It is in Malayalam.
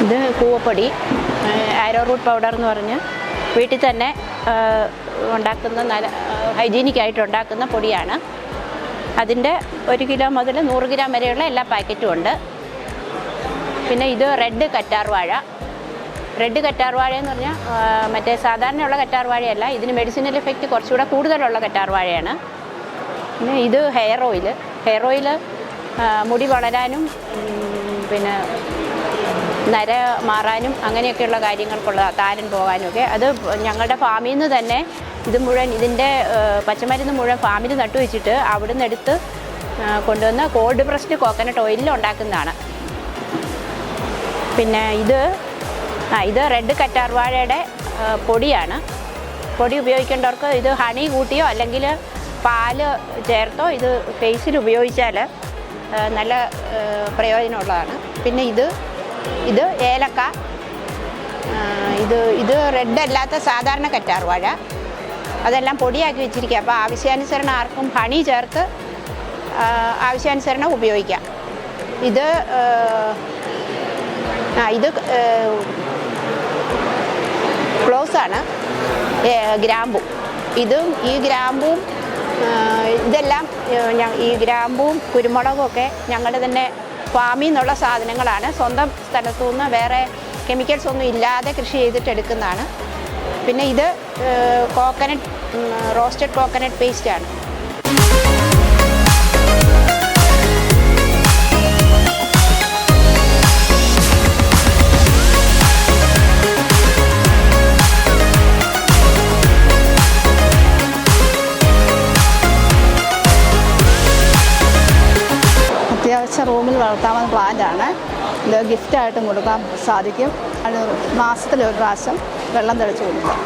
ഇത് കൂവപ്പൊടി, ആരോ റൂട്ട് പൗഡർ എന്ന് പറഞ്ഞ് വീട്ടിൽ തന്നെ ഉണ്ടാക്കുന്ന നല്ല ഹൈജീനിക്കായിട്ട് ഉണ്ടാക്കുന്ന പൊടിയാണ്. അതിൻ്റെ 1 കിലോ മുതൽ 100 ഗ്രാം വരെയുള്ള എല്ലാ പാക്കറ്റും ഉണ്ട്. പിന്നെ ഇത് റെഡ് കറ്റാർവാഴ. റെഡ് കറ്റാർവാഴ എന്ന് പറഞ്ഞാൽ മറ്റേ സാധാരണയുള്ള കറ്റാർവാഴയല്ല, ഇതിന് മെഡിസിനൽ എഫക്റ്റ് കുറച്ചുകൂടെ കൂടുതലുള്ള കറ്റാർവാഴയാണ്. പിന്നെ ഇത് ഹെയർ ഓയിൽ മുടി വളരാനും പിന്നെ നര മാറാനും അങ്ങനെയൊക്കെയുള്ള കാര്യങ്ങൾക്കുള്ള താരൻ പോകാനുമൊക്കെ. അത് ഞങ്ങളുടെ ഫാമിൽ നിന്ന് തന്നെ ഇത് മുഴുവൻ ഇതിൻ്റെ പച്ചമരുന്ന് മുഴുവൻ ഫാമിൽ നട്ടുവെച്ചിട്ട് അവിടെ നിന്ന് എടുത്ത് കൊണ്ടുവന്ന് കോൾഡ് പ്രസ്ഡ് കോക്കനട്ട് ഓയിലിൽ ഉണ്ടാക്കുന്നതാണ്. പിന്നെ ഇത് റെഡ് കറ്റാർവാഴയുടെ പൊടിയാണ്. പൊടി ഉപയോഗിക്കേണ്ടവർക്ക് ഇത് ഹണി കൂട്ടിയോ അല്ലെങ്കിൽ പാല് ചേർത്തോ ഇത് ഫേസിൽ ഉപയോഗിച്ചാൽ നല്ല പ്രയോജനമുള്ളതാണ്. പിന്നെ ഇത് ഏലക്ക. ഇത് റെഡ് അല്ലാത്ത സാധാരണ കറ്റാർവാഴ. അതെല്ലാം പൊടിയാക്കി വെച്ചിരിക്കുക. അപ്പോൾ ആവശ്യാനുസരണം ആർക്കും ഹണി ചേർത്ത് ആവശ്യാനുസരണം ഉപയോഗിക്കാം. ഇത് ക്ലോസാണ്, ഗ്രാമ്പു. ഈ ഗ്രാമ്പും ഇതെല്ലാം ഈ ഗ്രാമ്പും കുരുമുളകും ഒക്കെ ഞങ്ങളുടെ തന്നെ ഫാമിൽ നിന്നുള്ള സാധനങ്ങളാണ്. സ്വന്തം സ്ഥലത്തു നിന്ന് വേറെ കെമിക്കൽസ് ഒന്നും ഇല്ലാതെ കൃഷി ചെയ്തിട്ട് എടുക്കുന്നതാണ്. പിന്നെ ഇത് റോസ്റ്റഡ് കോക്കനട്ട് പേസ്റ്റാണ്. അത്യാവശ്യം റൂമിൽ വളർത്താവുന്ന പ്ലാന്റാണ്. ഇത് ഗിഫ്റ്റായിട്ടും കൊടുക്കാൻ സാധിക്കും. അത് മാസത്തിൽ 1 പ്രാവശ്യം വെള്ളം തെളിച്ച് കൊടുക്കാം.